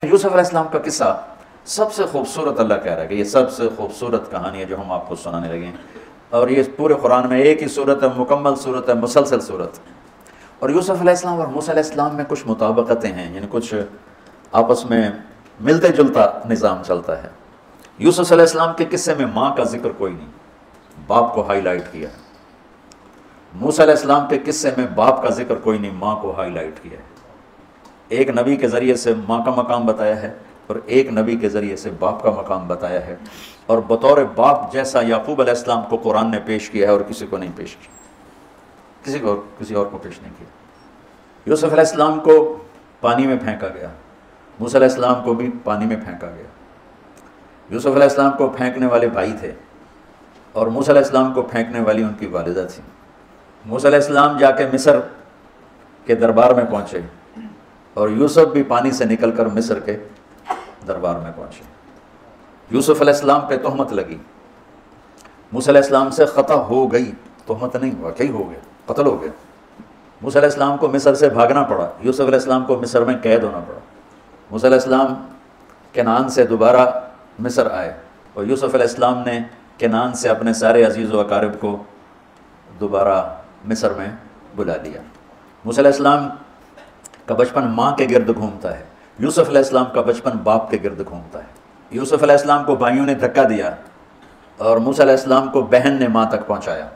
یوسف علیہ السلام کا قصہ سب سے خوبصورت، اللہ کہہ رہا ہے کہ یہ سب سے خوبصورت کہانی ہے جو ہم آپ کو سنانے لگے ہیں، اور یہ پورے قرآن میں ایک ہی صورت ہے، مکمل صورت ہے، مسلسل صورت. اور یوسف علیہ السلام اور موسیٰ علیہ السلام میں کچھ مطابقتیں ہیں، یعنی کچھ آپس میں ملتے جلتا نظام چلتا ہے. یوسف علیہ السلام کے قصے میں ماں کا ذکر کوئی نہیں، باپ کو ہائی لائٹ کیا ہے. موسیٰ علیہ السلام کے قصے میں باپ کا ذکر کوئی نہیں، ماں کو ہائی لائٹ کیا ہے. ایک نبی کے ذریعے سے ماں کا مقام بتایا ہے اور ایک نبی کے ذریعے سے باپ کا مقام بتایا ہے، اور بطور باپ جیسا یعقوب علیہ السلام کو قرآن نے پیش کیا ہے اور کسی کو نہیں پیش کیا، کسی اور کو پیش نہیں کیا. یوسف علیہ السلام کو پانی میں پھینکا گیا، موسیٰ علیہ السلام کو بھی پانی میں پھینکا گیا. یوسف علیہ السلام کو پھینکنے والے بھائی تھے اور موسیٰ علیہ السلام کو پھینکنے والی ان کی والدہ تھی. موسیٰ علیہ السلام جا کے مصر کے دربار میں پہنچے اور یوسف بھی پانی سے نکل کر مصر کے دربار میں پہنچے. یوسف علیہ السلام پہ تہمت لگی، موسیٰ علیہ السلام سے خطا ہو گئی، تہمت نہیں، واقعی ہو گیا، قتل ہو گیا. موسیٰ علیہ السلام کو مصر سے بھاگنا پڑا، یوسف علیہ السلام کو مصر میں قید ہونا پڑا. موسیٰ علیہ السلام کنعان سے دوبارہ مصر آئے اور یوسف علیہ السلام نے کنعان سے اپنے سارے عزیز و اقارب کو دوبارہ مصر میں بلا لیا. موسیٰ علیہ السلام کا بچپن ماں کے گرد گھومتا ہے، یوسف علیہ السلام کا بچپن باپ کے گرد گھومتا ہے. یوسف علیہ السلام کو بھائیوں نے دھکا دیا اور موسیٰ علیہ السلام کو بہن نے ماں تک پہنچایا.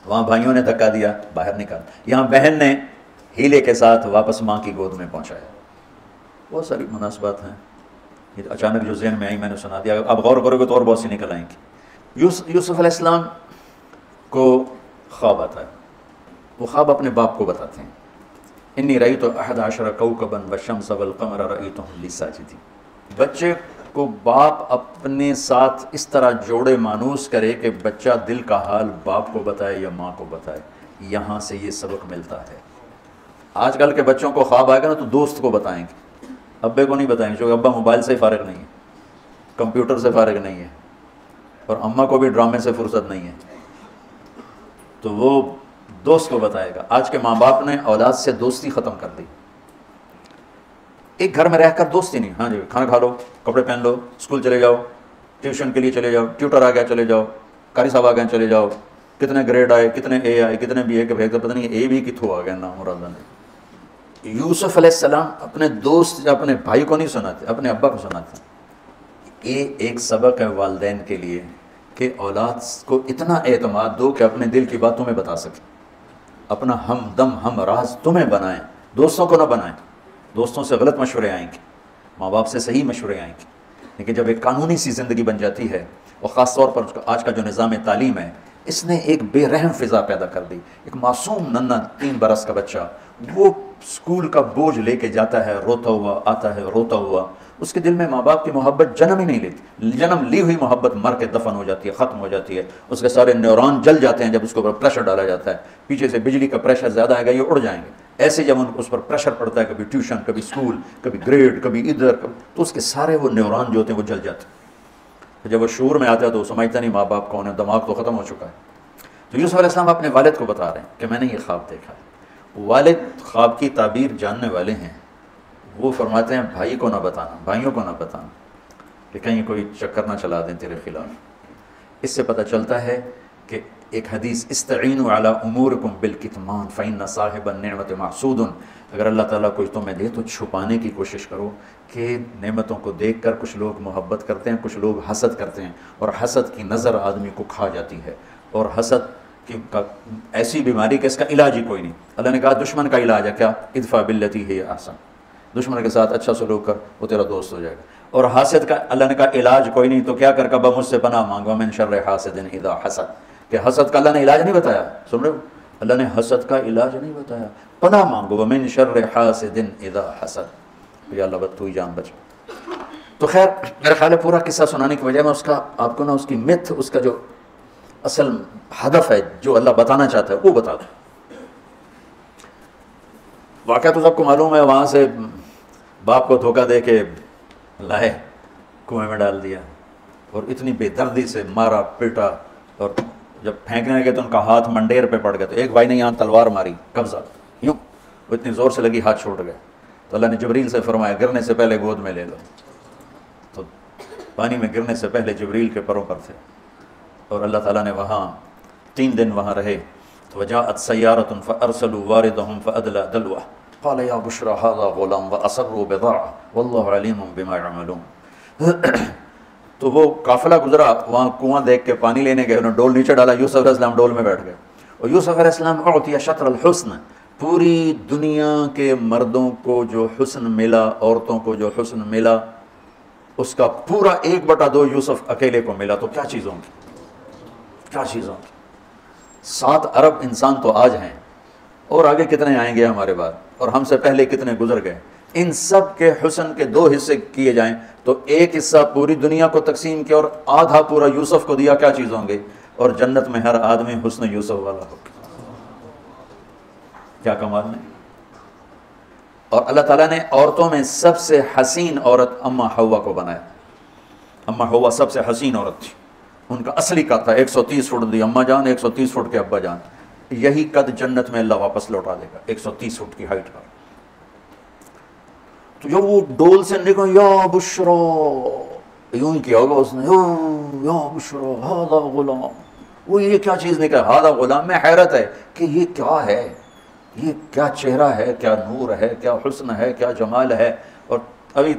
وہاں بھائیوں نے دھکا دیا، باہر نکال، یہاں بہن نے ہیلے کے ساتھ واپس ماں کی گود میں پہنچایا. بہت ساری مناسبات ہیں، یہ اچانک جو ذہن میں آئی میں نے سنا دیا، اب غور کرو گے تو اور بہت سی نکل آئیں گی. یوسف علیہ السلام کو خواب آتا ہے، وہ خواب اپنے باپ کو بتاتے ہیں. انی رأیت 11 کوكبا والشمس والقمر رأیتهم لی ساجدین. بچے کو باپ اپنے ساتھ اس طرح جوڑے مانوس کرے کہ بچہ دل کا حال باپ کو بتائے یا ماں کو بتائے. یہاں سے یہ سبق ملتا ہے. آج کل کے بچوں کو خواب آئے گا نا تو دوست کو بتائیں گے، ابے کو نہیں بتائیں گے، کیونکہ ابا موبائل سے فارغ نہیں ہے، کمپیوٹر سے فارغ نہیں ہے، اور اماں کو بھی ڈرامے سے فرصت نہیں ہے، تو وہ دوست کو بتائے گا. آج کے ماں باپ نے اولاد سے دوستی ختم کر دی. ایک گھر میں رہ کر دوستی نہیں، ہاں جی کھانا کھا لو، کپڑے پہن لو، اسکول چلے جاؤ، ٹیوشن کے لیے چلے جاؤ، ٹیوٹر آ گیا چلے جاؤ، قاری صاحب آ گئے چلے جاؤ، کتنے گریڈ آئے، کتنے اے آئے، کتنے بی اے کے بھیج، پتہ نہیں اے بھی کتوں آ گیا نا مراد نے. یوسف علیہ السلام اپنے دوست اپنے بھائی کو نہیں سناتے، اپنے ابا کو سناتے. یہ ایک سبق ہے والدین کے لیے کہ اولاد کو اتنا اعتماد دو کہ اپنے دل کی بات تمہیں بتا سکے، اپنا ہم دم ہم راز تمہیں بنائیں، دوستوں کو نہ بنائیں. دوستوں سے غلط مشورے آئیں گے، ماں باپ سے صحیح مشورے آئیں گے، لیکن جب ایک قانونی سی زندگی بن جاتی ہے، اور خاص طور پر آج کا جو نظام تعلیم ہے اس نے ایک بے رحم فضا پیدا کر دی. ایک معصوم ننھا 3 برس کا بچہ وہ اسکول کا بوجھ لے کے جاتا ہے، روتا ہوا آتا ہے، روتا ہوا. اس کے دل میں ماں باپ کی محبت جنم ہی نہیں لیتی، جنم لی ہوئی محبت مر کے دفن ہو جاتی ہے، ختم ہو جاتی ہے. اس کے سارے نیورون جل جاتے ہیں جب اس کے اوپر پریشر ڈالا جاتا ہے. پیچھے سے بجلی کا پریشر زیادہ آئے گا، یہ اڑ جائیں گے. ایسے جب اس پر پریشر پڑتا ہے، کبھی ٹیوشن، کبھی اسکول، کبھی گریڈ، کبھی ادھر، تو اس کے سارے وہ نیورون جو ہوتے ہیں وہ جل جاتے ہیں. جب وہ شعور میں آتا ہے تو وہ سمجھتا نہیں ماں باپ کون ہے، دماغ تو ختم ہو چکا ہے. تو یوسف علیہ السلام اپنے والد کو بتا رہے ہیں کہ میں نے یہ خواب دیکھا ہے. والد خواب کی تعبیر جاننے والے ہیں، وہ فرماتے ہیں بھائی کو نہ بتانا، بھائیوں کو نہ بتانا کہ کہیں کوئی چکر نہ چلا دیں تیرے خلاف. اس سے پتہ چلتا ہے کہ ایک حدیث استعینوا علی امورکم بالکتمان فإن صاحب النعمت محسود. اگر اللہ تعالیٰ کوئی تمہیں دے تو چھپانے کی کوشش کرو، کہ نعمتوں کو دیکھ کر کچھ لوگ محبت کرتے ہیں، کچھ لوگ حسد کرتے ہیں، اور حسد کی نظر آدمی کو کھا جاتی ہے، اور حسد کی ایسی بیماری کہ اس کا علاج ہی کوئی نہیں. اللہ نے کہا دشمن کا علاج ہے کیا؟ ادفع باللتی ہی احسن، دشمن کے ساتھ اچھا سلوک کر، وہ تیرا دوست ہو جائے گا. اور حاسد کا اللہ نے کہا علاج کوئی نہیں، تو کیا کر کبا مجھ سے پناہ مانگو من شر حاسد اذا حسد، کہ حسد کا اللہ نے علاج نہیں بتایا. سن رہے ہو؟ اللہ نے حسد کا علاج نہیں بتایا، پناہ مانگو من شر حاسد اذا حسد، یا اللہ بد تو ہی جان بچ. تو خیر میرا خیال ہے پورا قصہ سنانے کی وجہ میں اس کا آپ کو نا اس کی متھ، اس کا جو اصل ہدف ہے جو اللہ بتانا چاہتا ہے وہ بتا دوں. واقعہ تو سب کو معلوم ہے، وہاں سے باپ کو دھوکہ دے کے لائے، کنویں میں ڈال دیا، اور اتنی بے دردی سے مارا پیٹا، اور جب پھینکنے لگے تو ان کا ہاتھ منڈیر پہ پڑ گیا. تو ایک بھائی نے یہاں تلوار ماری، قبضہ یوں، وہ اتنی زور سے لگی ہاتھ چھوٹ گیا. تو اللہ نے جبریل سے فرمایا گرنے سے پہلے گود میں لے لو، تو پانی میں گرنے سے پہلے جبریل کے پروں پر تھے، اور اللہ تعالیٰ نے وہاں 3 دن وہاں رہے. وجاءت سیارۃ فارسلوا واردهم فادلى دلوه قال یا بشرى هذا غلام واسروا بضاعه والله علیم بما يعملون. تو وہ قافلہ گزرا، وہاں کنواں دیکھ کے پانی لینے گئے، انہوں نے ڈول نیچے ڈالا، یوسف علیہ السلام ڈول میں بیٹھ گئے. اور یوسف علیہ السلام اعطی شطر الحسن، پوری دنیا کے مردوں کو جو حسن ملا، عورتوں کو جو حسن ملا، اس کا پورا 1/2 یوسف اکیلے کو ملا. تو کیا چیز ہوں گی، کیا چیز ہوں گی. 7 ارب انسان تو آج ہیں، اور آگے کتنے آئیں گے ہمارے بعد، اور ہم سے پہلے کتنے گزر گئے. ان سب کے حسن کے 2 حصے کیے جائیں تو 1 حصہ پوری دنیا کو تقسیم کیا اور آدھا پورا یوسف کو دیا، کیا چیز ہوں گے. اور جنت میں ہر آدمی حسن یوسف والا ہو. کیا کمال نہیں. اور اللہ تعالیٰ نے عورتوں میں سب سے حسین عورت اماں حوا کو بنایا. اماں حوا سب سے حسین عورت تھی، ان کا اصلی قد تھا 130 فٹ دی اماں جان، 130 فٹ کے ابا جان. یہی قد جنت میں اللہ واپس لوٹا دے گا، 130 فٹ کی ہائٹ پر. تو جب وہ ڈول سے نکل یا بشرا، یوں ہی کیا ہوگا اس نے، یا بشرا ہذا غلام، وہ یہ کیا چیز نکلا، ہذا غلام. میں حیرت ہے کہ یہ کیا ہے، یہ کیا چہرہ ہے، کیا نور ہے، کیا حسن ہے، کیا جمال ہے. اور ابھی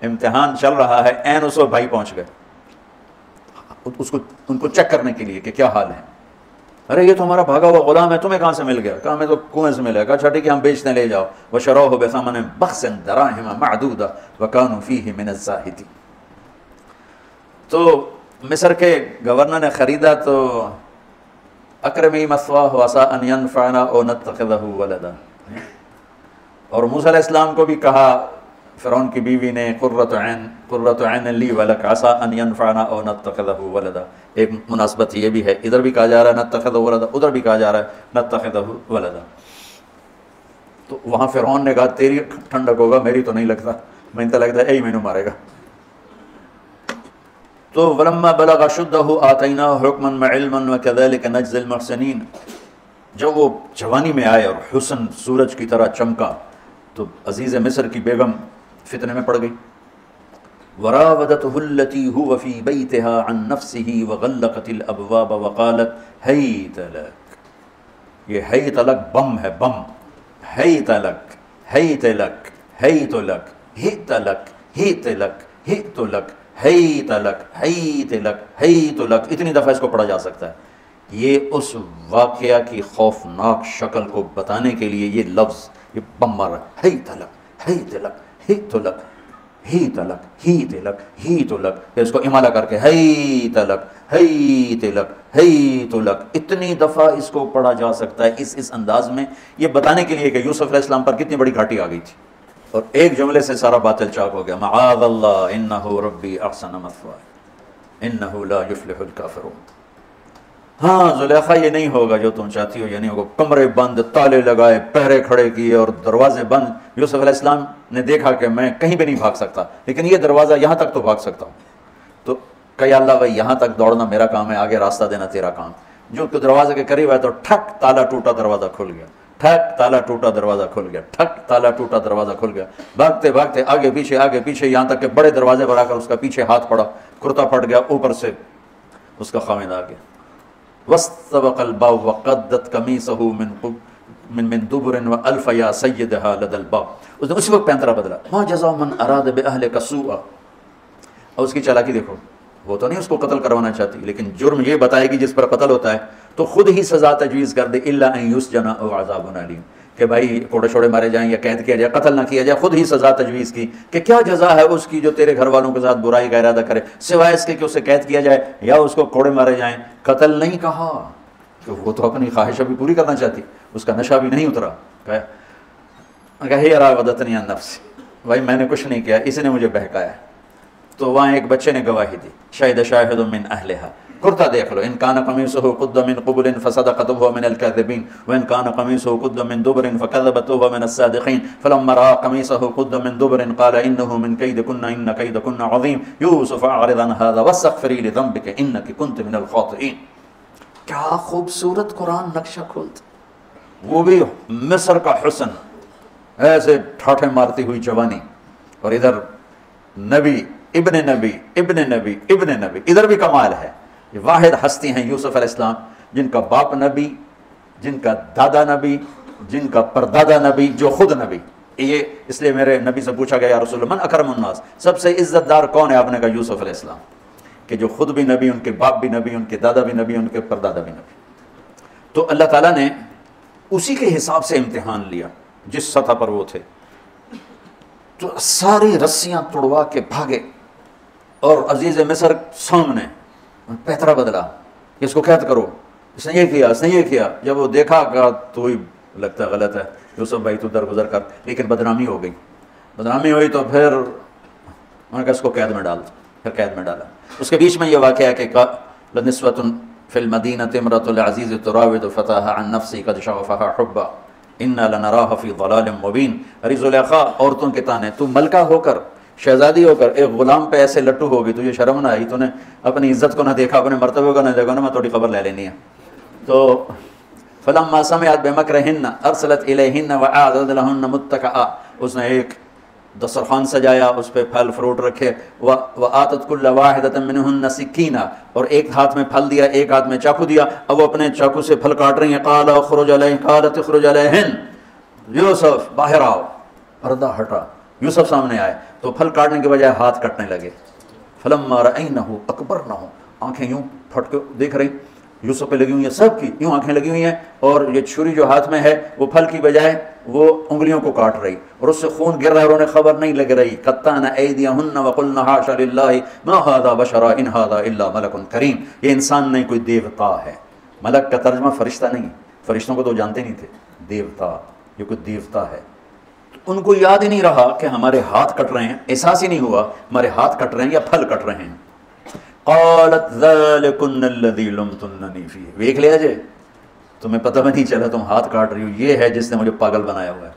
امتحان چل رہا ہے، عین اس وقت بھائی پہنچ گئے ان کو چیک کرنے کے لیے کہ کیا حال ہے. ارے یہ تو ہمارا بھاگا ہوا غلام ہے، تمہیں کہاں سے مل گیا؟ کہا میں تو کنویں سے ملا. کہا اچھا ٹھیک ہے ہم بیچنے لے جاؤ. وشروہ بثمن بخس دراہم معدودہ وکانوا فیہ من الزاہدین. تو مصر کے گورنر نے خریدا تو اکرمی مثواہ وعسیٰ ان ینفعنا او نتخذہ ولدا. اور موسیٰ علیہ السلام کو بھی کہا فرعون کی بیوی نے قرۃ عین لی ولک عسیٰ ان ینفعنا او نتخذہ ولدا. ایک مناسبت یہ بھی ہے، ادھر بھی کہا جا رہا ہے نتخذہ ولدا، ادھر بھی کہا جا رہا ہے نتخذہ ولدا. تو وہاں فرعون نے کہا تیری ٹھنڈک ہوگا، میری تو نہیں لگتا، میں تو لگتا ہے اے مینو مارے گا. تو ولما بلغ اشدہ آتیناہ حکما وعلما وکذلک نجزی المحسنین. جب وہ جوانی میں آئے اور حسن سورج کی طرح چمکا تو عزیز مصر کی بیگم فتنے میں پڑ گئی. وراودته التي هو في بيتها عن نفسه وغلقت الابواب وقالت هيت لك. یہ ہیت لک بم ہے، بم. ہیت لک، ہیت لک، ہیت لک، ہیت لک، ہیت لک، ہیت لک، ہیت لک، ہیت لک، ہیت لک. اتنی دفعہ اس کو پڑھا جا سکتا ہے. یہ اس واقعہ کی خوفناک شکل کو بتانے کے لیے یہ لفظ، یہ بم مار رہا ہے. ہیت لک، ہیت لک، ہیت لک، ہیت لک، ہیت لک، ہیت لک. پھر اس کو امالہ کر کے ہیت لک، ہیت لک، ہیت لک. اتنی دفعہ اس کو پڑھا جا سکتا ہے اس انداز میں، یہ بتانے کے لیے کہ یوسف علیہ السلام پر کتنی بڑی گھاٹی آ گئی تھی. اور ایک جملے سے سارا باطل چاک ہو گیا. معاذ اللہ انہ ربی احسن مثوایا انہ لا یفلح الکافرون. ہاں زلیخا یہ نہیں ہوگا جو تم چاہتی ہو، یہ نہیں ہوگا. کمرے بند، تالے لگائے، پہرے کھڑے کیے اور دروازے بند. یوسف علیہ السلام نے دیکھا کہ میں کہیں بھی نہیں بھاگ سکتا، لیکن یہ دروازہ یہاں تک تو بھاگ سکتا ہوں. تو کہ اللہ بھائی یہاں تک دوڑنا میرا کام ہے، آگے راستہ دینا تیرا کام. جو دروازے کے قریب ہے تو ٹھک تالا ٹوٹا دروازہ کھل گیا، ٹھک تالا ٹوٹا دروازہ کھل گیا، ٹھک تالا ٹوٹا دروازہ کھل گیا. بھاگتے بھاگتے آگے پیچھے یہاں تک کہ بڑے دروازے پر آ کر اس کا پیچھے ہاتھ پڑا، کرتا پھٹ گیا، اوپر سے اس کا خامد آ گیا. واستبق الباب وقدت قمیصه من دبر والف یا سیدها لدى الباب. اس نے اسی وقت پینترا بدلا. ما جزاء من اراد باهلك سوءا. اور اس کی چالاکی دیکھو، وہ تو نہیں اس کو قتل کروانا چاہتی، لیکن جرم یہ بتائے گی جس پر قتل ہوتا ہے تو خود ہی سزا تجویز کر دے. الا ان یسجن او عذاب علیم، کہ بھائی کوڑے چھوڑے مارے جائیں یا قید کیا جائے، قتل نہ کیا جائے. خود ہی سزا تجویز کی کہ کیا جزا ہے اس کی جو تیرے گھر والوں کے ساتھ برائی کا ارادہ کرے، سوائے اس کے کہ اسے قید کیا جائے یا اس کو کوڑے مارے جائیں. قتل نہیں کہا کہ وہ تو اپنی خواہشہ بھی پوری کرنا چاہتی، اس کا نشہ بھی نہیں اترا. کہے راودتنی عن نفسی، بھائی میں نے کچھ نہیں کیا، اس نے مجھے بہکایا. تو وہاں ایک بچے نے گواہی دی. شہد شاہد من اہلہا. کرتا دیکھ لو، ان کان قمیصہ قد من قبل فصدقت وهو من الكاذبین وان کان قمیصہ قد من دبر فكذبت وهو من الصادقین فلما رأى قمیصہ قد من دبر قال انه من کیدکن ان کیدکن عظیم یوسف اعرض عن هذا واستغفری لذنبک انک کنت من الخاطئین. کیا خوبصورت قرآن نقشہ کھولتا، وہ بھی مصر کا حسن، ایسے ٹھاٹھے مارتی ہوئی جوانی، اور ادھر نبی ابن نبی ابن نبی ابن نبی، ادھر بھی کمال ہے۔ یہ واحد ہستی ہیں یوسف علیہ السلام، جن کا باپ نبی، جن کا دادا نبی، جن کا پردادا نبی، جو خود نبی۔ یہ اس لیے میرے نبی سے پوچھا گیا یا رسول اللہ من اکرم الناس، سب سے عزت دار کون ہے؟ آپ نے کہا یوسف علیہ السلام، کہ جو خود بھی نبی، ان کے باپ بھی نبی، ان کے دادا بھی نبی، ان کے پردادا بھی نبی۔ تو اللہ تعالیٰ نے اسی کے حساب سے امتحان لیا جس سطح پر وہ تھے۔ تو ساری رسیاں توڑوا کے بھاگے، اور عزیز مصر سامنے پیترا بدلا کہ اس کو قید کرو، اس نے یہ کیا، اس نے یہ کیا۔ جب وہ دیکھا کہ تو ہی لگتا ہے غلط ہے یوسف بھائی، تو درگزر کر، لیکن بدنامی ہو گئی۔ بدنامی ہوئی تو پھر انہوں نے کہا اس کو قید میں ڈال دو، پھر قید میں ڈالا۔ اس کے بیچ میں یہ واقعہ ہے کہ لنسوۃ فی المدینۃ امرأۃ العزیز تراود فتاها عن نفسہ قد شغفها حبا انا لنراها فی ضلال مبین۔ ارے زلیخا، عورتوں کے تانے، تو ملکہ ہو کر، شہزادی ہو کر ایک غلام پہ ایسے لٹو ہو گئی، تجھے شرم نہ آئی؟ تو نے اپنی عزت کو نہ دیکھا، اپنے مرتبے کو نہ دیکھا، میں تھوڑی خبر لے لینی ہے۔ تو فلما سمعت بمکرہن ارسلت الیہن واعدت لہن متکئا، اس نے ایک دسترخوان سجایا، اس پہ پھل فروٹ رکھے، وآتت کل واحدۃ منہن سکینہ، اور ایک ہاتھ میں پھل دیا، ایک ہاتھ میں چاقو دیا۔ اب وہ اپنے چاقو سے پھل کاٹ رہی ہیں۔ قال اخرج علیہن، قالت اخرج علیہن، یوسف باہر آؤ۔ پردہ ہٹا، یوسف سامنے آئے تو پھل کاٹنے کے بجائے ہاتھ کٹنے لگے۔ فلما رأینہ اکبرنہ، آنکھیں یوں پھٹ کے دیکھ رہی یوسف پہ لگی ہوئی ہیں، سب کی یوں آنکھیں لگی ہوئی ہیں، اور یہ چھری جو ہاتھ میں ہے وہ پھل کی بجائے وہ انگلیوں کو کاٹ رہی، اور اس سے خون گر رہا ہے، اور انہیں خبر نہیں لگ رہی۔ قطعن ایدیہن وقلن حاشا للہ ما ھذا بشرا ان ھذا الا ملک کریم، یہ انسان نہیں، کوئی دیوتا ہے۔ ملک کا ترجمہ فرشتہ نہیں، فرشتوں کو تو جانتے نہیں تھے، دیوتا، یہ کوئی دیوتا ہے۔ ان کو یاد ہی نہیں رہا کہ ہمارے ہاتھ کٹ رہے ہیں، احساس ہی نہیں ہوا ہمارے ہاتھ کٹ رہے ہیں یا پھل کٹ رہے ہیں۔ قالت ذلکن الذی لمتننی فیہ، دیکھ لیا جے، تمہیں پتہ بھی نہیں چلا تم ہاتھ کاٹ رہی ہو، یہ ہے جس نے مجھے پاگل بنایا ہوا ہے۔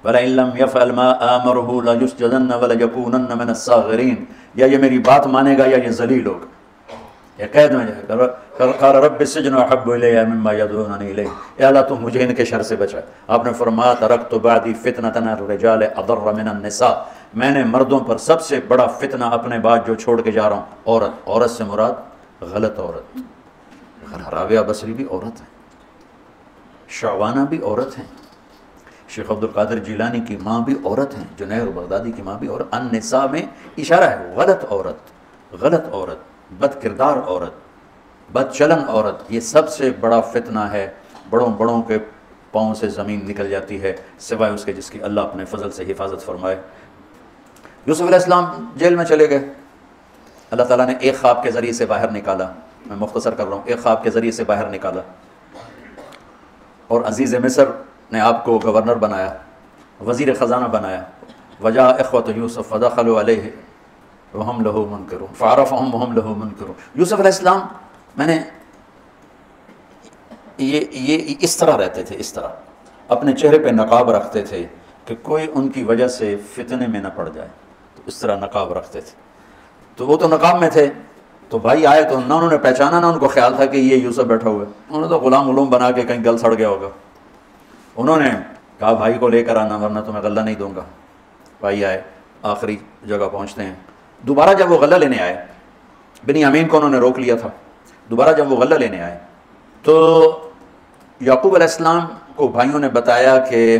وَلَئِن لَّمْ يَفْعَلْ مَا آمَرُهُ لَيُسْجَنَنَّ وَلَيَكُونَنَّ مِنَ الصَّاغِرِينَ، یا یہ میری بات مانے گا یا یہ ذلیل ہوگا، یا قید میں جائے گا۔ قال رب السجن احب الی مما یدعوننی الیہ، اے اللہ تو مجھے ان کے شر سے بچا۔ آپ نے فرمایا ترکت بعدی فتنة الرجال اضر من النساء، میں نے مردوں پر سب سے بڑا فتنہ اپنے بعد جو چھوڑ کے جا رہا ہوں عورت۔ عورت سے مراد غلط عورت، راویہ بصری بھی عورت ہے، شعوانہ بھی عورت ہیں، شیخ عبد القادر جیلانی کی ماں بھی عورت ہیں، جنید بغدادی کی ماں بھی عورت۔ النساء میں اشارہ ہے غلط عورت، غلط عورت، بد کردار عورت، بد چلن عورت، یہ سب سے بڑا فتنہ ہے۔ بڑوں بڑوں کے پاؤں سے زمین نکل جاتی ہے سوائے اس کے جس کی اللہ اپنے فضل سے حفاظت فرمائے۔ یوسف علیہ السلام جیل میں چلے گئے، اللہ تعالیٰ نے ایک خواب کے ذریعے سے باہر نکالا، میں مختصر کر رہا ہوں، ایک خواب کے ذریعے سے باہر نکالا، اور عزیز مصر نے آپ کو گورنر بنایا، وزیر خزانہ بنایا۔ وجاء اخوۃ یوسف فدخلوا علیہ وہم لہو منکرون فعرفہم وہم لہو منکرون۔ یوسف علیہ السلام میں نے یہ اس طرح رہتے تھے، اس طرح اپنے چہرے پہ نقاب رکھتے تھے کہ کوئی ان کی وجہ سے فتنے میں نہ پڑ جائے، تو اس طرح نقاب رکھتے تھے۔ تو وہ تو نقاب میں تھے، تو بھائی آئے تو نہ انہوں نے پہچانا، نہ ان کو خیال تھا کہ یہ یوسف بیٹھا ہوا ہے، انہوں نے تو غلام علوم بنا کے کہیں گل سڑ گیا ہوگا۔ انہوں نے کہا بھائی کو لے کر آنا ورنہ تمہیں غلہ نہیں دوں گا۔ بھائی آئے، آخری جگہ پہنچتے ہیں۔ دوبارہ جب وہ غلہ لینے آئے، بنیامین کو انہوں نے روک لیا تھا، دوبارہ جب وہ غلہ لینے آئے تو یعقوب علیہ السلام کو بھائیوں نے بتایا کہ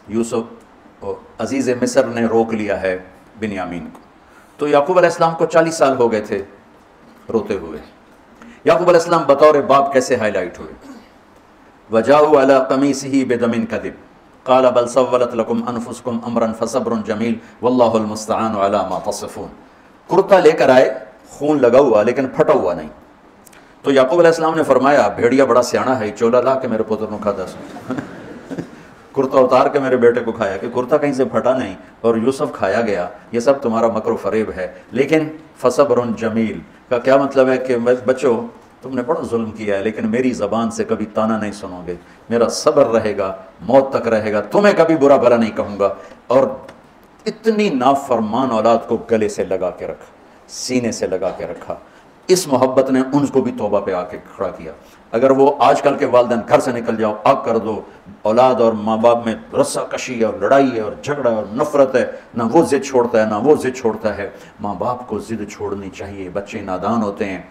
یوسف عزیز مصر نے روک لیا ہے بنیامین کو۔ تو یعقوب علیہ السلام کو 40 سال ہو گئے تھے روتے ہوئے۔ یعقوب علیہ السلام بطور باپ کیسے ہائی لائٹ ہوئے؟ وَجَاءُوا عَلَىٰ قَمِيصِهِ بِدَمٍ كَذِبٍ قَالَ بَلْ سَوَّلَتْ لَكُمْ أَنفُسُكُمْ أَمْرًا فَصَبْرٌ جَمِيلٌ وَاللَّهُ الْمُسْتَعَانُ عَلَىٰ مَا تَصِفُونَ۔ کرتا لے کر آئے، خون لگا ہوا لیکن پھٹا ہوا نہیں۔ تو یعقوب علیہ السلام نے فرمایا بھیڑیا بڑا سیانا ہے، چولا لا کے میرے پتر کو کھا دس، کرتا اتار کے میرے بیٹے کو کھایا، کہ کرتا کہیں سے پھٹا نہیں اور یوسف کھایا گیا، یہ سب تمہارا مکر و فریب ہے۔ لیکن فصبر جمیل کا کیا مطلب ہے کہ بچوں تم نے بڑا ظلم کیا ہے لیکن میری زبان سے کبھی تانا نہیں سنو گے، میرا صبر رہے گا، موت تک رہے گا، تمہیں کبھی برا بھلا نہیں کہوں گا۔ اور اتنی نافرمان اولاد کو گلے سے لگا کے رکھا، سینے سے لگا کے رکھا۔ اس محبت نے ان کو بھی توبہ پہ آ کے کھڑا کیا۔ اگر وہ آج کل کے والدین گھر سے نکل جاؤ، آگ کر دو، اولاد اور ماں باپ میں رسہ کشی ہے اور لڑائی ہے اور جھگڑا ہے اور نفرت ہے، نہ وہ ضد چھوڑتا ہے نہ وہ ضد چھوڑتا ہے۔ ماں باپ کو ضد چھوڑنی چاہیے، بچے نادان ہوتے ہیں،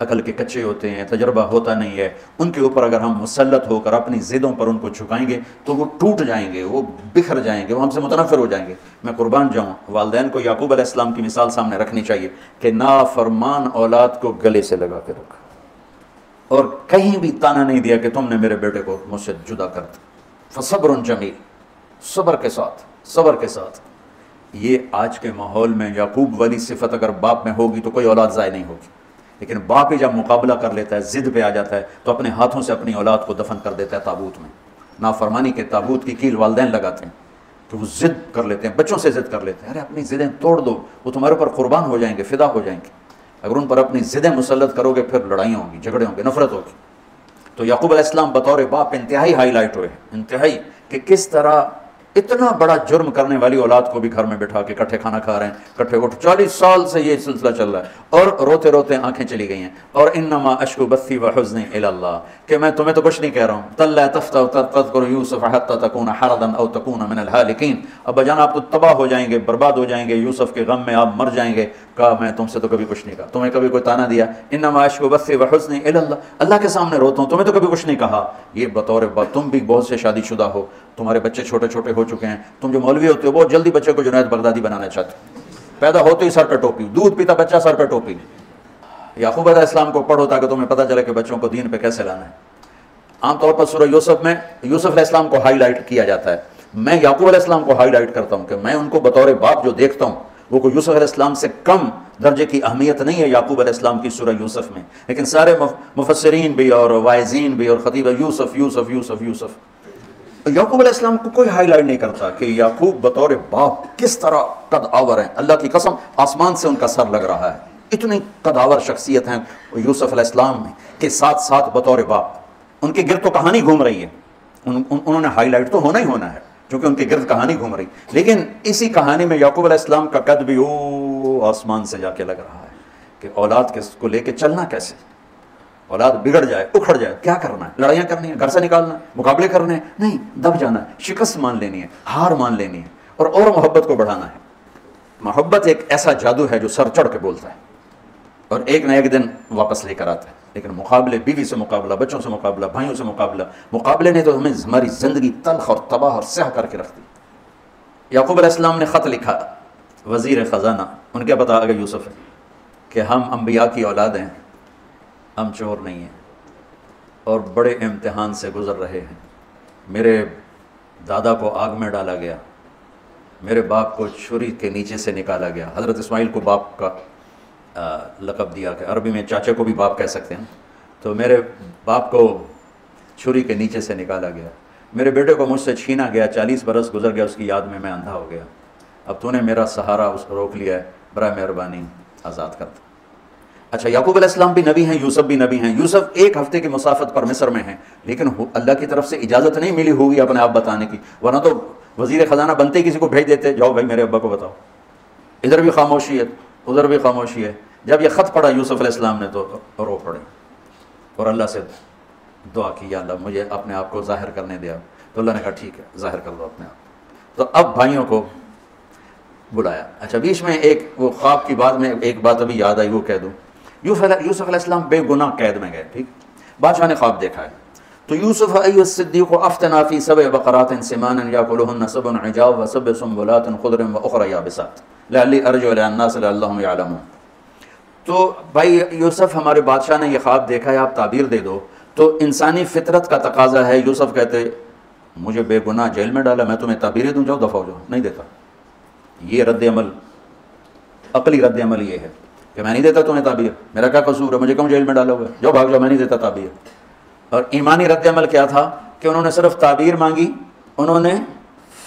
عقل کے کچے ہوتے ہیں، تجربہ ہوتا نہیں ہے، ان کے اوپر اگر ہم مسلط ہو کر اپنی ضدوں پر ان کو جھکائیں گے تو وہ ٹوٹ جائیں گے، وہ بکھر جائیں گے، وہ ہم سے متنفر ہو جائیں گے۔ میں قربان جاؤں، والدین کو یعقوب علیہ السلام کی مثال سامنے رکھنی چاہیے کہ نافرمان اولاد کو گلے سے لگا کے رکھا، اور کہیں بھی تانا نہیں دیا کہ تم نے میرے بیٹے کو مجھ سے جدا کر دیا۔ فصبر جمیل، صبر کے ساتھ، صبر کے ساتھ۔ یہ آج کے ماحول میں یعقوب والی صفت اگر باپ میں ہوگی تو کوئی اولاد ضائع نہیں ہوگی، لیکن باپ ہی جب مقابلہ کر لیتا ہے، ضد پہ آ جاتا ہے، تو اپنے ہاتھوں سے اپنی اولاد کو دفن کر دیتا ہے تابوت میں۔ نافرمانی کے تابوت کی کیل والدین لگاتے ہیں کہ وہ ضد کر لیتے ہیں، بچوں سے ضد کر لیتے ہیں، ارے اپنی ضدیں توڑ دو، وہ تمہارے اوپر قربان ہو جائیں گے، فدا ہو جائیں گے۔ اگر ان پر اپنی ضدیں مسلط کرو گے پھر لڑائیاں ہوں گی، جھگڑے ہوں گے، نفرت ہوگی۔ تو یعقوب علیہ السلام بطور باپ انتہائی ہائی لائٹ ہوئے، انتہائی، کہ کس طرح اتنا بڑا جرم کرنے والی اولاد کو بھی گھر میں بٹھا کے کٹھے کھانا کھا رہے ہیں، کٹھے اٹھ، 40 سال سے یہ سلسلہ چل رہا ہے، اور روتے روتے آنکھیں چلی گئی ہیں، اور انما اشکو بثی وحزنی الی اللہ، کہ میں تمہیں تو کچھ نہیں کہہ رہا ہوں، تلا تفتح تذکر یوسف حتی تکون حردا او تکون من الہالکین، ابا جان آپ تو تباہ ہو جائیں گے، برباد ہو جائیں گے، یوسف کے غم میں آپ مر جائیں گے۔ کہا میں تم سے تو کبھی کچھ نہیں کہا، تمہیں کبھی کوئی تانا دیا؟ انما اشکو بثی وحزنی الی اللہ، اللہ کے سامنے روتا ہوں، تمہیں تو کبھی کچھ نہیں کہا۔ یہ بطور باپ، تم بھی بہت سے شادی شدہ ہو، تمہارے بچے چھوٹے چھوٹے ہو چکے ہیں، تم جو مولوی ہوتے ہو بہت جلدی بچے کو جنید بغدادی بنانا چاہتے ہو، پیدا ہوتے ہی سر پہ ٹوپی، دودھ پیتا بچہ سر پہ ٹوپی۔ یعقوب علیہ السلام کو پڑھو تاکہ تمہیں پتہ چلے کہ بچوں کو دین پہ کیسے لانا ہے۔ عام طور پر سورہ یوسف میں یوسف علیہ السلام کو ہائی لائٹ کیا جاتا ہے، میں یعقوب علیہ السلام کو ہائی لائٹ کرتا ہوں کہ میں ان کو بطور باپ جو دیکھتا ہوں وہ کوئی یوسف علیہ السلام سے کم درجے کی اہمیت نہیں ہے یعقوب علیہ السلام کی سورہ یوسف میں، لیکن سارے مفسرین بھی اور واعظین بھی اور خطیب یوسف یوسف یوسف یوسف، یعقوب علیہ السلام کو کوئی ہائی لائٹ نہیں کرتا کہ یعقوب بطور باپ کس طرح قد آور ہیں۔ اللہ کی قسم آسمان سے ان کا سر لگ رہا ہے، اتنی قد آور شخصیت ہیں یوسف علیہ السلام کے ساتھ ساتھ بطور باپ۔ ان کے گرد تو کہانی گھوم رہی ہے، انہوں نے ہائی لائٹ تو ہونا ہی ہونا ہے کیونکہ ان کے گرد کہانی گھوم رہی، لیکن اسی کہانی میں یعقوب علیہ السلام کا قد بھی آسمان سے جا کے لگ رہا ہے کہ اولاد کو لے کے چلنا کیسے، اولاد بگڑ جائے، اکھڑ جائے، کیا کرنا ہے؟ لڑائیاں کرنی ہیں، گھر سے نکالنا ہے، مقابلے کرنے ہیں؟ نہیں، دب جانا ہے، شکست مان لینی ہے، ہار مان لینی ہے، اور محبت کو بڑھانا ہے۔ محبت ایک ایسا جادو ہے جو سر چڑھ کے بولتا ہے اور ایک نہ ایک دن واپس لے کر آتا ہے، لیکن مقابلے، بیوی سے مقابلہ، بچوں سے مقابلہ، بھائیوں سے مقابلہ، مقابلے نے تو ہمیں ہماری زندگی تلخ اور تباہ اور سیاہ کر کے رکھ دی۔ یعقوب علیہ السلام نے خط لکھا وزیر خزانہ، ان کے پتا اگر یوسف ہے، کہ ہم انبیاء کی اولاد ہیں، ہم چور نہیں ہیں اور بڑے امتحان سے گزر رہے ہیں۔ میرے دادا کو آگ میں ڈالا گیا، میرے باپ کو چھری کے نیچے سے نکالا گیا، حضرت اسماعیل کو باپ کا لقب دیا کہ عربی میں چاچے کو بھی باپ کہہ سکتے ہیں، تو میرے باپ کو چھری کے نیچے سے نکالا گیا، میرے بیٹے کو مجھ سے چھینا گیا، 40 برس گزر گیا، اس کی یاد میں اندھا ہو گیا، اب تو نے میرا سہارا اس کو روک لیا ہے، برائے مہربانی آزاد کر دو۔ اچھا، یعقوب علیہ السلام بھی نبی ہیں، یوسف بھی نبی ہیں۔ یوسف ایک ہفتے کی مسافت پر مصر میں ہیں، لیکن اللہ کی طرف سے اجازت نہیں ملی ہوگی اپنے آپ بتانے کی، ورنہ تو وزیر خزانہ بنتے ہی کسی کو بھیج دیتے، جاؤ بھائی میرے ابا کو بتاؤ۔ ادھر بھی خاموشی ہے، ادھر بھی خاموشی ہے۔ جب یہ خط پڑھا یوسف علیہ السلام نے تو رو پڑے اور اللہ سے دعا کی، یا اللہ مجھے اپنے آپ کو ظاہر کرنے دیا، تو اللہ نے کہا ٹھیک ہے ظاہر کر دو اپنے آپ۔ تو اب بھائیوں کو بلایا۔ اچھا، بیچ میں ایک وہ خواب کی بات میں ایک بات ابھی یاد آئی، وہ کہہ دوں۔ یوسف علیہ السلام بے گناہ قید میں گئے، ٹھیک، بادشاہ نے خواب دیکھا ہے، تو یوسف ایھا الصدیق افتنا فی 7 بقرات سمان یاکلہن 7 عجاف و 7 سنبلات خضر و اخری یابسات لعلی ارجع الی الناس لعلہم یعلمون۔ تو بھائی یوسف، ہمارے بادشاہ نے یہ خواب دیکھا ہے، آپ تعبیر دے دو۔ تو انسانی فطرت کا تقاضا ہے، یوسف کہتے مجھے بے گناہ جیل میں ڈالا، میں تمہیں تعبیریں دوں، جاؤ دفع ہو جاؤ، نہیں دیتا۔ یہ رد عمل، عقلی رد عمل یہ ہے کہ میں نہیں دیتا تمہیں تعبیر، میرا کیا قصور ہے، مجھے کیوں جیل میں ڈالا ہوا ہے، جاؤ بھاگ جاؤ، میں نہیں دیتا تعبیر۔ اور ایمانی رد عمل کیا تھا کہ انہوں نے صرف تعبیر مانگی، انہوں نے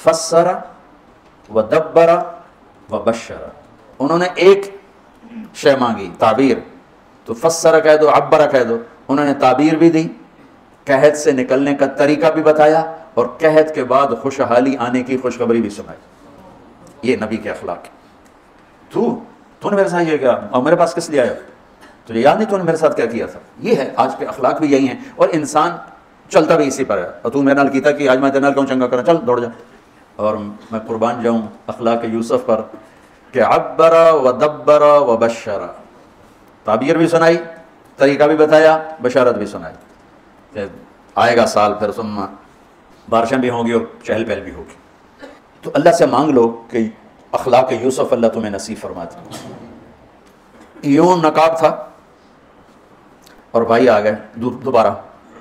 فسر و دبر و بشر، انہوں نے ایک شے مانگی تعبیر، تو فسر کہہ دو، عبر کہہ دو، انہوں نے تعبیر بھی دی، قحط سے نکلنے کا طریقہ بھی بتایا، اور قحط کے بعد خوشحالی آنے کی خوشخبری بھی سنائی۔ یہ نبی کے اخلاق ہے۔ تو نے میرے ساتھ یہ کیا، اور میرے پاس کس لیے آیا؟ تجھے یاد نہیں تو نے میرے ساتھ کیا کیا تھا؟ یہ ہے آج کے اخلاق بھی یہی ہیں، اور انسان چلتا بھی اسی پر ہے. اور تو میرے نال کیتا کہ آج میں تیرے نال کیوں چنگا کرا، چل دوڑ جا. اور میں قربان جاؤں اخلاق یوسف پر کہ عبر و دبر و بشر، تعبیر بھی سنائی، طریقہ بھی بتایا، بشارت بھی سنائی کہ آئے گا سال، پھر ثم بارشیں بھی ہوں گی اور چہل پہل بھی ہوگی. تو اللہ سے مانگ لو کہ اخلاق یوسف اللہ تمہیں نصیب فرماتے. یوں نقاب تھا اور بھائی آ گئے دوبارہ،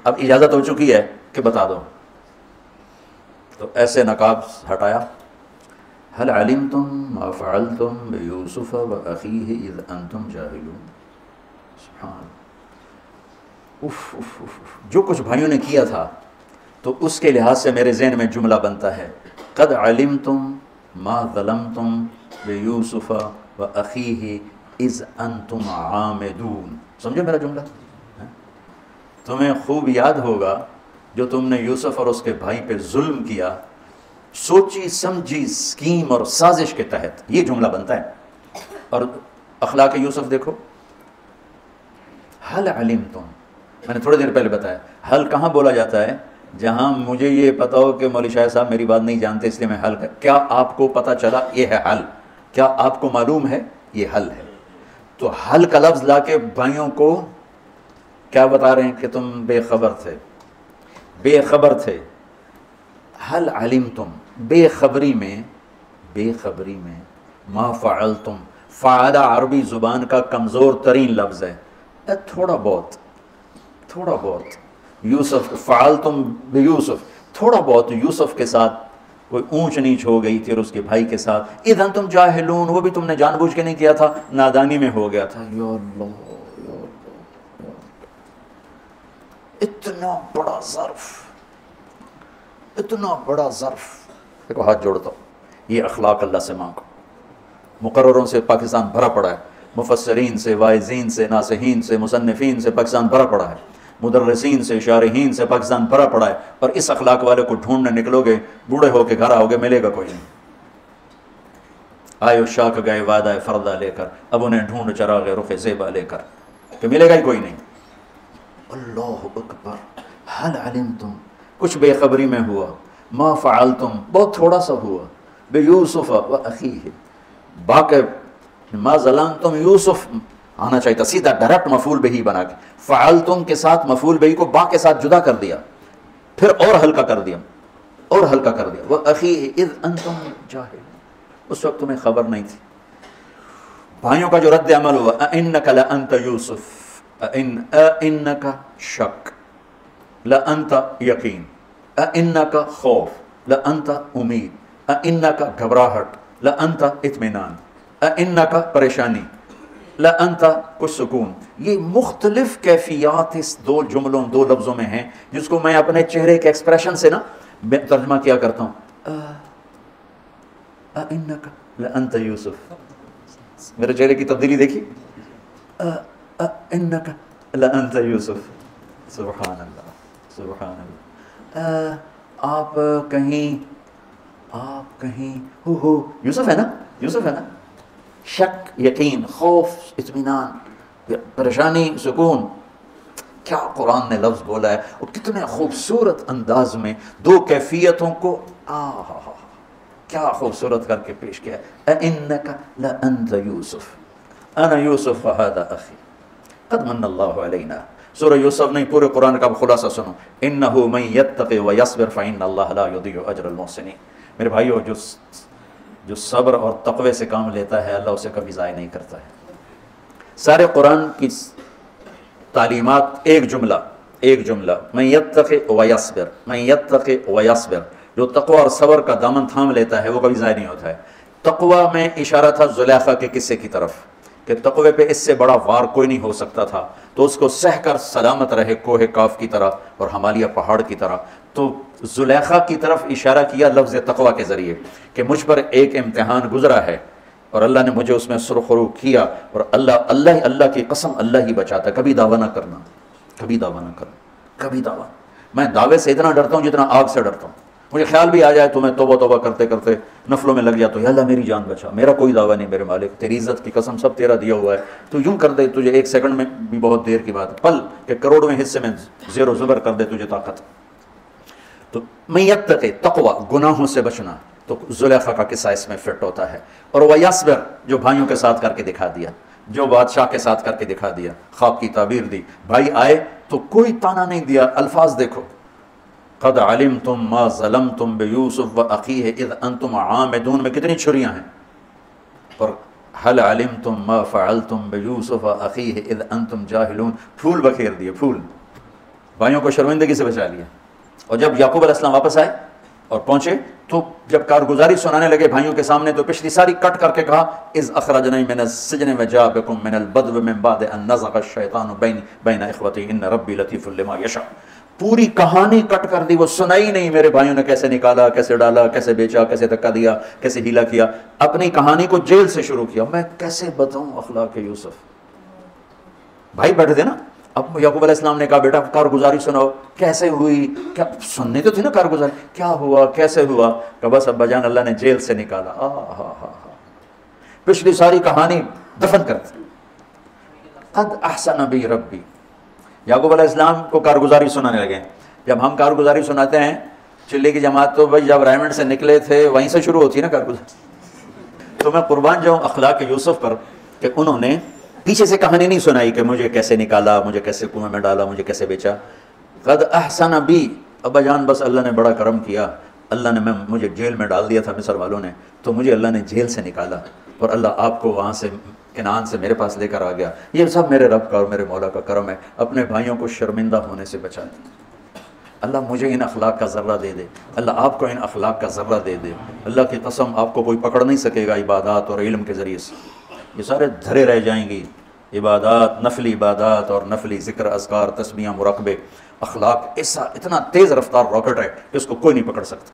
اب اجازت ہو چکی ہے کہ بتا دو. تو ایسے نقاب ہٹایا. هل علمتم ما فعلتم بيوسف وأخيه إذ أنتم جاهلون. سبحان جو کچھ بھائیوں نے کیا تھا تو اس کے لحاظ سے میرے ذہن میں جملہ بنتا ہے قد علمتم ما ظلمتم بيوسف وأخيه إذ أنتم عامدون. سمجھو میرا جملہ؟ تمہیں خوب یاد ہوگا جو تم نے یوسف اور اس کے بھائی پہ ظلم کیا، سوچی سمجھی اسکیم اور سازش کے تحت. یہ جملہ بنتا ہے. اور اخلاق یوسف دیکھو، حل علمتم، میں نے تھوڑی دیر پہلے بتایا حل کہاں بولا جاتا ہے؟ جہاں مجھے یہ پتا ہو کہ مولوی شاہ صاحب میری بات نہیں جانتے اس لیے میں حل کر. کیا آپ کو پتا چلا یہ ہے حل؟ کیا آپ کو معلوم ہے یہ حل ہے؟ تو حل کا لفظ لا کے بھائیوں کو کیا بتا رہے ہیں کہ تم بے خبر تھے، بے خبر تھے. حل علمتم، بے خبری میں ما فعلتم. فعل عربی زبان کا کمزور ترین لفظ ہے. تھوڑا بہت یوسف، فعلتم بیوسف، تھوڑا بہت یوسف کے ساتھ کوئی اونچ نیچ ہو گئی تھی اور اس کے بھائی کے ساتھ. اذ انتم جاہلون، وہ بھی تم نے جان بوجھ کے نہیں کیا تھا، نادانی میں ہو گیا تھا. یا اللہ، اتنا بڑا ظرف، اتنا بڑا ظرف. دیکھو ہاتھ جوڑتا ہوں، یہ اخلاق اللہ سے مانگو. مقرروں سے پاکستان بھرا پڑا ہے، مفسرین سے، واعظین سے، ناصحین سے، مصنفین سے پاکستان بھرا پڑا ہے، مدرسین سے، شارحین سے پاکستان بھرا پڑا ہے. اور اس اخلاق والے کو ڈھونڈنے نکلو گے، بوڑھے ہو کے گھر آؤ گے، ملے گا کوئی نہیں. آئے شاک گئے وعدہ فردہ لے کر، اب انہیں ڈھونڈ چراغ رخ زیبا لے کر، کہ ملے گا ہی کوئی نہیں. اللہ اکبر. حل علمتم، کچھ بے خبری میں ہوا. ما فعلتم، بہت تھوڑا سا ہوا. بیوسف و اخیہ، باقی ما ظلمتم یوسف آنا چاہیے تھا، سیدھا ڈائریکٹ مفعول بہی بنا کے. فعلتم کے ساتھ مفعول بہی کو با کے ساتھ جدا کر دیا، پھر اور ہلکا کر دیا. وَأَخِيهِ إِذْ أَنْتُمْ جَاهِلُونَ، اس وقت تمہیں خبر نہیں تھی. بھائیوں کا جو رد عمل ہوا، أَإِنَّكَ لَأَنْتَ يُوسُف، أَإِنَّكَ شک، لَأَنْتَ یقین، أَإِنَّكَ خوف، لَأَنْتَ امید، أَإِنَّكَ گھبراہٹ، لَأَنْتَ اطمینان، أَإِنَّكَ پریشانی، لَأَنْتَ کچھ سکون. یہ مختلف کیفیات اس دو جملوں، دو لفظوں میں ہیں، جس کو میں اپنے چہرے کے ایکسپریشن سے نا ترجمہ کیا کرتا ہوں. أَإِنَّكَ لَأَنْتَ یوسف، میرے چہرے کی تبدیلی دیکھی. أَإِنَّكَ لَأَنْتَ یوسف. سبحان اللہ، سبحان اللہ. آپ کہیں ہو یوسف ہے نا، یوسف ہے نا. شک، یقین، خوف، اطمینان، پریشانی، سکون. کیا قرآن نے لفظ بولا ہے، اور کتنے خوبصورت انداز میں دو کیفیتوں کو کیا خوبصورت کر کے پیش کیا ہے. اِنَّكَ لَأَنْتَ يُوسُف أَنَا يُوسُف وَهَذَا أَخِي قَدْ مَنَّ اللَّهُ عَلَيْنَا. سورہ یوسف نہیں، پورے قرآن کا خلاصہ سنو. إِنَّهُ مَن يَتَّقِ وَيَصْبِرْ فَإِنَّ اللَّهَ لَا يُضِيعُ أَجْرَ الْمُحْسِنِينَ. میرے بھائیو، جو صبر اور تقوی سے کام لیتا ہے اللہ اسے کبھی ضائع نہیں کرتا ہے. سارے قرآن کی تعلیمات ایک جملہ من یتق ویصبر، من یتق ویصبر. جو تقوی اور صبر کا دامن تھام لیتا ہے وہ کبھی ضائع نہیں ہوتا ہے. تقوی میں اشارہ تھا زلیخا کے قصے کی طرف کہ تقوی پہ اس سے بڑا وار کوئی نہیں ہو سکتا تھا، تو اس کو سہ کر سلامت رہے کوہ کاف کی طرح اور ہمالیہ پہاڑ کی طرح. تو زلیخا کی طرف اشارہ کیا لفظ تقوی کے ذریعے کہ مجھ پر ایک امتحان گزرا ہے اور اللہ نے مجھے اس میں سرخرو کیا، اور اللہ کی قسم اللہ ہی بچاتا ہے. کبھی دعویٰ نہ کرنا، کبھی دعویٰ نہ کرنا، کبھی دعویٰ. میں دعوے سے اتنا ڈرتا ہوں جتنا آگ سے ڈرتا ہوں. مجھے خیال بھی آ جائے تو میں توبہ توبہ کرتے کرتے نفلوں میں لگ جاتا ہوں، یا اللہ میری جان بچا، میرا کوئی دعویٰ نہیں میرے مالک، تیری عزت کی قسم سب تیرا دیا ہوا ہے، تو یوں کر دے تجھے 1 سیکنڈ میں بھی بہت دیر کی بات ہے، پل کہ کروڑویں حصے میں زیر و زبر کر دے تجھے طاقت۔ تو میں یتقی تقوی، گناہوں سے بچنا، تو زلیخا کا قصہ اس میں فٹ ہوتا ہے۔ اور ویصبر، جو بھائیوں کے ساتھ کر کے دکھا دیا، جو بادشاہ کے ساتھ کر کے دکھا دیا، خواب کی تعبیر دی، بھائی آئے تو کوئی تانا نہیں دیا، الفاظ دیکھو، قد علمتم ما ظلمتم بیوسف واخیہ اذ انتم عامدون میں کتنی چھریاں ہیں، اور هل علمتم ما فعلتم بیوسف واخیہ اذ انتم جاہلون، پھول بکھیر دیے، پھول، بھائیوں کو شرمندگی سے بچا لیا۔ اور جب یعقوب علیہ السلام واپس آئے اور پہنچے تو جب کارگزاری سنانے لگے بھائیوں کے سامنے تو پچھلی ساری کٹ کر کے کہا اذ اخرجنی من السجن وجاء بکم من البدو من بعد ان نزغ الشیطان بین اخوتی ان ربی لطیف لما یشاء، پوری کہانی کٹ کر دی، وہ سنائی نہیں میرے بھائیوں نے کیسے نکالا، کیسے ڈالا، کیسے بیچا، کیسے دھکا دیا، کیسے ہیلا کیا، اپنی کہانی کو جیل سے شروع کیا۔ میں کیسے بتاؤں اخلاق یوسف، بھائی بیٹھے تھے نا، اب یعقوب علیہ السلام نے کہا بیٹا کارگزاری سناؤ، کیسے ہوئی، کیا سننی تو تھی نا کارگزاری، کیا ہوا، کیسے ہوا، کہ بس ابا جان اللہ نے جیل سے نکالا، پچھلی ساری کہانی دفن کر دی۔ قد احسن بی ربی، یعقوب علیہ السلام کو کارگزاری سنانے لگے۔ جب ہم کارگزاری سناتے ہیں چلے کی جماعت تو بھائی جب رائمنڈ سے نکلے تھے وہیں سے شروع ہوتی ہے نا کارگزاری، تو میں قربان جاؤں اخلاق یوسف پر کہ انہوں نے پیچھے سے کہانی نہیں سنائی کہ مجھے کیسے نکالا، مجھے کیسے کنویں میں ڈالا، مجھے کیسے بیچا۔ قد احسن بی، ابا جان بس اللہ نے بڑا کرم کیا، اللہ نے مجھے جیل میں ڈال دیا تھا مصر والوں نے، تو مجھے اللہ نے جیل سے نکالا اور اللہ آپ کو وہاں سے کنعان سے میرے پاس لے کر آ گیا، یہ سب میرے رب کا اور میرے مولا کا کرم ہے، اپنے بھائیوں کو شرمندہ ہونے سے بچا دیا۔ اللہ مجھے ان اخلاق کا ذرہ دے دے، اللہ آپ کو ان اخلاق کا ذرہ دے دے، اللہ کی قسم آپ کو کوئی پکڑ نہیں سکے گا عبادات اور علم کے ذریعے سے، یہ سارے دھرے رہ جائیں گی، عبادات، نفلی عبادات اور نفلی ذکر، اذکار، تسبیحاں، مراقبے، اخلاق ایسا اتنا تیز رفتار راکٹ ہے کہ اس کو کوئی نہیں پکڑ سکتا۔